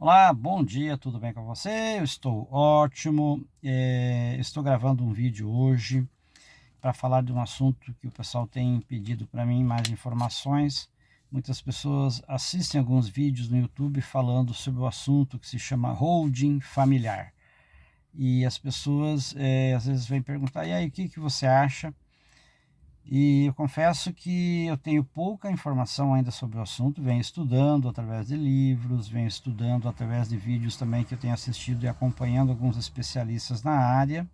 Olá, bom dia, tudo bem com você? Eu estou ótimo. Estou gravando um vídeo hoje para falar de um assunto que o pessoal tem pedido para mim mais informações. Muitas pessoas assistem alguns vídeos no YouTube falando sobre o assunto que se chama holding familiar. E as pessoas às vezes vêm perguntar, e aí, o que que você acha? E eu confesso que eu tenho pouca informação ainda sobre o assunto, venho estudando através de livros, venho estudando através de vídeos também que eu tenho assistido e acompanhando alguns especialistas na área,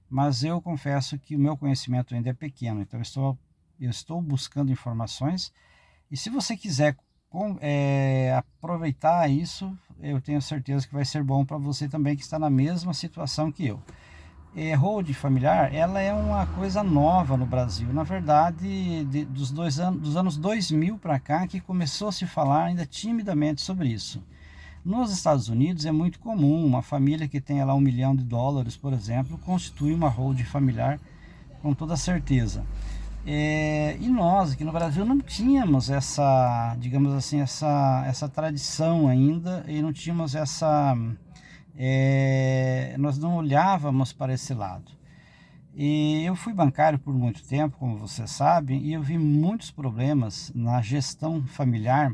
mas eu confesso que o meu conhecimento ainda é pequeno, então eu estou buscando informações, e se você quiser aproveitar isso, eu tenho certeza que vai ser bom para você também que está na mesma situação que eu. Holding familiar, ela é uma coisa nova no Brasil. Na verdade, dos anos 2000 para cá, que começou a se falar ainda timidamente sobre isso. Nos Estados Unidos é muito comum, uma família que tenha lá US$ 1 milhão, por exemplo, constitui uma holding familiar com toda certeza. E nós aqui no Brasil não tínhamos essa, digamos assim, essa tradição ainda, e não tínhamos nós não olhávamos para esse lado. E eu fui bancário por muito tempo, como você sabe, e eu vi muitos problemas na gestão familiar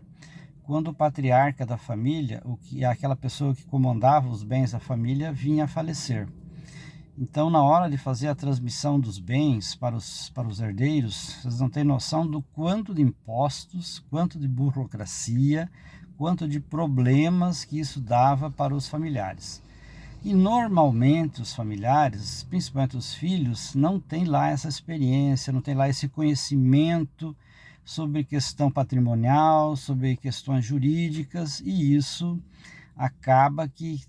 quando o patriarca da família, o que é aquela pessoa que comandava os bens da família, vinha a falecer. Então, na hora de fazer a transmissão dos bens para os herdeiros, vocês não têm noção do quanto de impostos, quanto de burocracia, quanto de problemas que isso dava para os familiares. E normalmente os familiares, principalmente os filhos, não têm lá essa experiência, não têm lá esse conhecimento sobre questão patrimonial, sobre questões jurídicas, e isso acaba que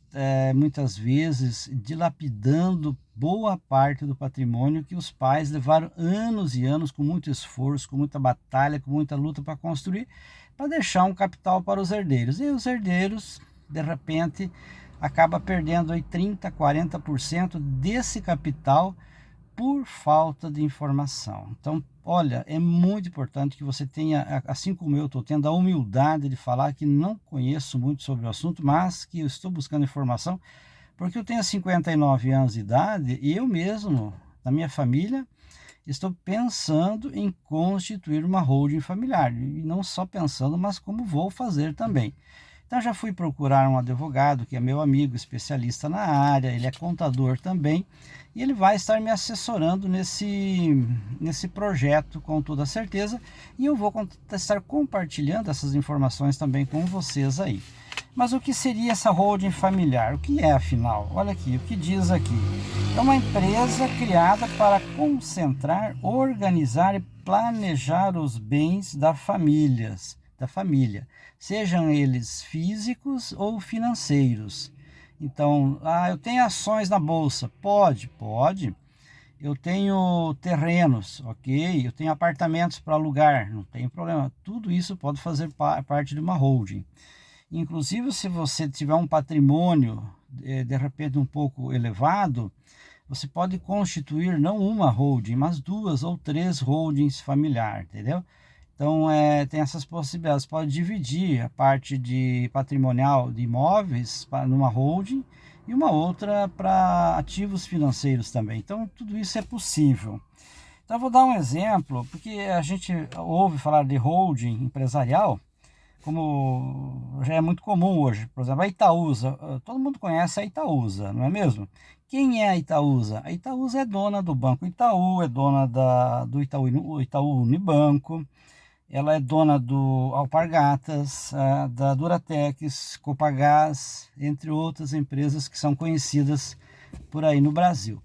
muitas vezes dilapidando boa parte do patrimônio que os pais levaram anos e anos com muito esforço, com muita batalha, com muita luta para construir, para deixar um capital para os herdeiros. E os herdeiros, de repente, acaba perdendo aí 30, 40% desse capital por falta de informação. Então, olha, é muito importante que você tenha, assim como eu estou tendo a humildade de falar que não conheço muito sobre o assunto, mas que eu estou buscando informação, porque eu tenho 59 anos de idade e eu mesmo, na minha família, estou pensando em constituir uma holding familiar. E não só pensando, mas como vou fazer também. Então já fui procurar um advogado que é meu amigo, especialista na área, ele é contador também, e ele vai estar me assessorando nesse projeto com toda certeza, e eu vou estar compartilhando essas informações também com vocês aí. Mas o que seria essa holding familiar? O que é, afinal? Olha aqui, o que diz aqui. É uma empresa criada para concentrar, organizar e planejar os bens da família, sejam eles físicos ou financeiros. Então, eu tenho ações na bolsa. Pode. Eu tenho terrenos, ok? Eu tenho apartamentos para alugar, não tem problema. Tudo isso pode fazer parte de uma holding. Inclusive, se você tiver um patrimônio, de repente um pouco elevado, você pode constituir não uma holding, mas duas ou três holdings familiar, entendeu? Então, tem essas possibilidades. Você pode dividir a parte de patrimonial de imóveis numa holding e uma outra para ativos financeiros também. Então, tudo isso é possível. Então, eu vou dar um exemplo, porque a gente ouve falar de holding empresarial, como já é muito comum hoje. Por exemplo, a Itaúsa, todo mundo conhece a Itaúsa, não é mesmo? Quem é a Itaúsa? A Itaúsa é dona do Banco Itaú, é dona do Itaú Unibanco, ela é dona do Alpargatas, da Duratex, Copagaz, entre outras empresas que são conhecidas por aí no Brasil.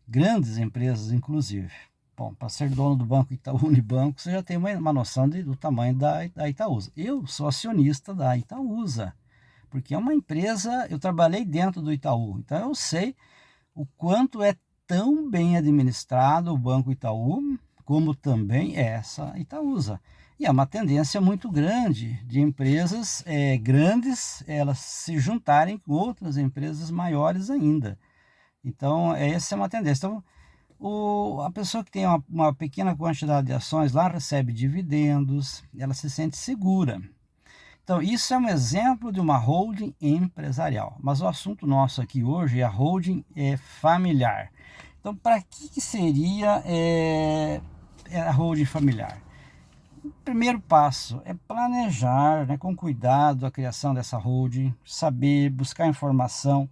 Grandes empresas, inclusive. Bom, para ser dono do Banco Itaú Unibanco, você já tem uma noção do tamanho da Itaúsa. Eu sou acionista da Itaúsa, porque é uma empresa, eu trabalhei dentro do Itaú, então eu sei o quanto é tão bem administrado o Banco Itaú, como também é essa Itaúsa. E é uma tendência muito grande de empresas grandes, elas se juntarem com outras empresas maiores ainda. Então, essa é uma tendência. Então, a pessoa que tem uma pequena quantidade de ações lá recebe dividendos, ela se sente segura. Então, isso é um exemplo de uma holding empresarial. Mas o assunto nosso aqui hoje é a holding familiar. Então, para que seria a holding familiar? O primeiro passo é planejar, né, com cuidado a criação dessa holding, saber, buscar informação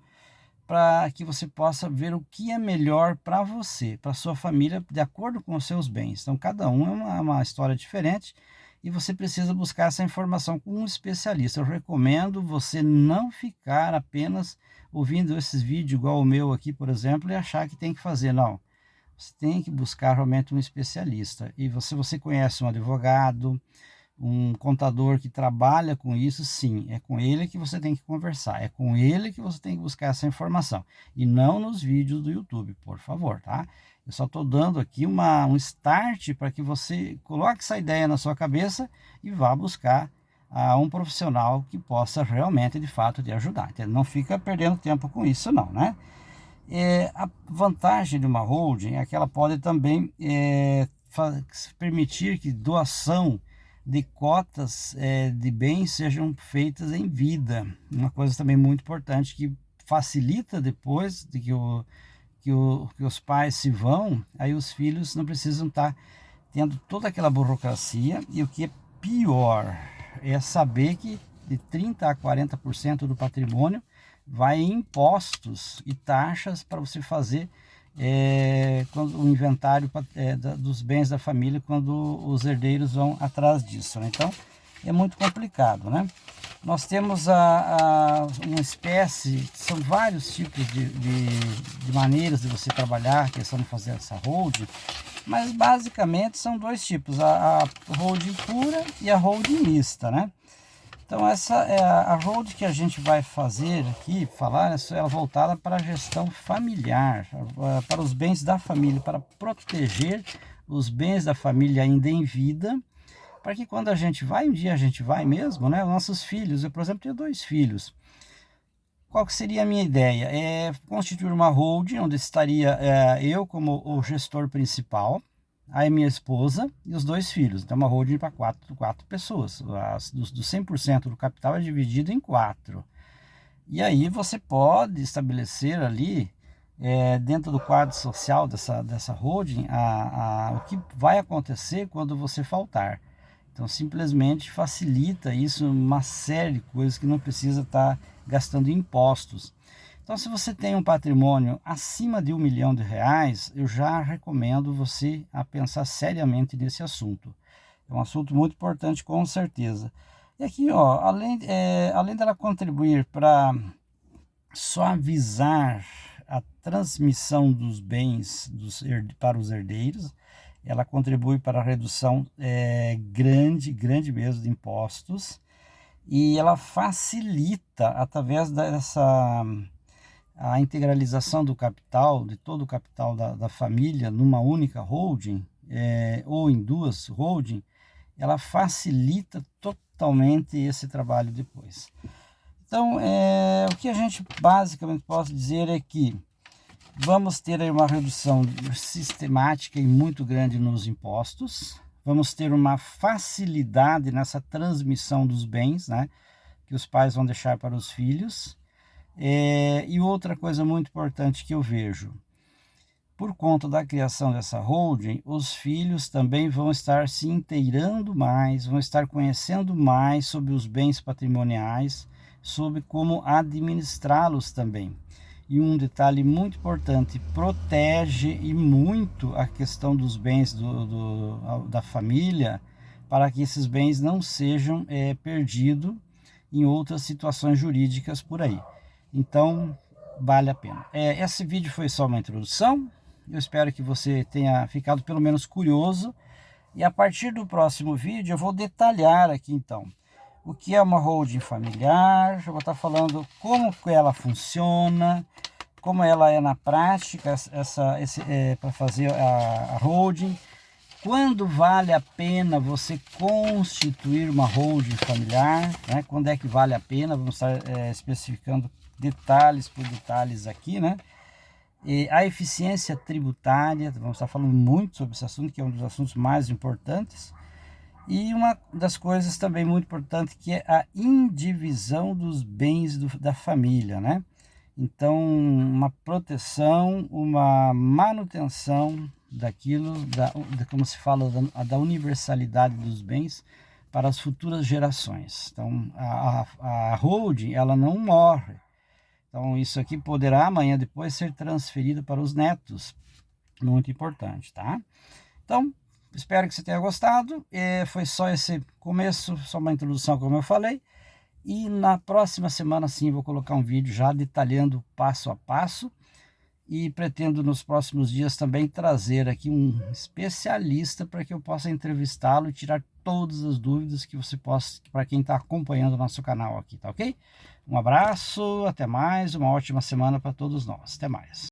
para que você possa ver o que é melhor para você, para sua família, de acordo com os seus bens. Então, cada um é uma história diferente e você precisa buscar essa informação com um especialista. Eu recomendo você não ficar apenas ouvindo esses vídeos igual o meu aqui, por exemplo, e achar que tem que fazer. Não, você tem que buscar realmente um especialista. E você conhece um advogado, um contador que trabalha com isso, sim, é com ele que você tem que conversar, é com ele que você tem que buscar essa informação, e não nos vídeos do YouTube, por favor, tá? Eu só estou dando aqui um start para que você coloque essa ideia na sua cabeça e vá buscar um profissional que possa realmente, de fato, te ajudar. Então, não fica perdendo tempo com isso não, né? A vantagem de uma holding é que ela pode também permitir que doação de cotas de bens sejam feitas em vida. Uma coisa também muito importante que facilita depois de que os pais se vão, aí os filhos não precisam estar tendo toda aquela burocracia. E o que é pior é saber que de 30% a 40% do patrimônio vai em impostos e taxas para você fazer quando o inventário dos bens da família, quando os herdeiros vão atrás disso, né? Então é muito complicado, né? Nós temos uma espécie, são vários tipos de maneiras de você trabalhar a questão de fazer essa holding, mas basicamente são dois tipos, a holding pura e a holding mista, né? Então essa é a holding que a gente vai fazer aqui, falar, ela voltada para a gestão familiar, para os bens da família, para proteger os bens da família ainda em vida, para que quando a gente vai, um dia a gente vai mesmo, né? Os nossos filhos, eu por exemplo tenho 2 filhos. Qual que seria a minha ideia? É constituir uma holding onde estaria eu como o gestor principal, a minha esposa e os 2 filhos. Então, uma holding para quatro pessoas. Do 100% do capital é dividido em 4. E aí você pode estabelecer ali, dentro do quadro social dessa holding, o que vai acontecer quando você faltar. Então, simplesmente facilita isso, uma série de coisas que não precisa estar gastando impostos. Então, se você tem um patrimônio acima de R$1 milhão, eu já recomendo você a pensar seriamente nesse assunto. É um assunto muito importante, com certeza. E aqui, ó, além dela contribuir para suavizar a transmissão dos bens para os herdeiros, ela contribui para a redução grande mesmo de impostos, e ela facilita através a integralização do capital, de todo o capital da família, numa única holding, ou em 2 holding, ela facilita totalmente esse trabalho depois. Então, o que a gente basicamente pode dizer é que vamos ter aí uma redução sistemática e muito grande nos impostos, vamos ter uma facilidade nessa transmissão dos bens, né, que os pais vão deixar para os filhos. E outra coisa muito importante que eu vejo, por conta da criação dessa holding, os filhos também vão estar se inteirando mais, vão estar conhecendo mais sobre os bens patrimoniais, sobre como administrá-los também. E um detalhe muito importante, protege e muito a questão dos bens da família, para que esses bens não sejam perdidos em outras situações jurídicas por aí. Então, vale a pena. Esse vídeo foi só uma introdução. Eu espero que você tenha ficado pelo menos curioso. E a partir do próximo vídeo eu vou detalhar aqui então o que é uma holding familiar. Eu vou estar falando como que ela funciona, como ela é na prática, para fazer a holding. Quando vale a pena você constituir uma holding familiar, né? Quando é que vale a pena? Vamos estar especificando detalhes por detalhes aqui, né? E a eficiência tributária, vamos estar falando muito sobre esse assunto, que é um dos assuntos mais importantes. E uma das coisas também muito importante que é a indivisão dos bens da família, né? Então, uma proteção, uma manutenção daquilo, como se fala, da universalidade dos bens para as futuras gerações. Então, a holding, ela não morre. Então, isso aqui poderá amanhã depois ser transferido para os netos. Muito importante, tá? Então, espero que você tenha gostado. Foi só esse começo, só uma introdução, como eu falei. E na próxima semana, sim, vou colocar um vídeo já detalhando passo a passo. E pretendo nos próximos dias também trazer aqui um especialista para que eu possa entrevistá-lo e tirar todas as dúvidas que você possa, para quem está acompanhando o nosso canal aqui, tá ok? Um abraço, até mais, uma ótima semana para todos nós. Até mais.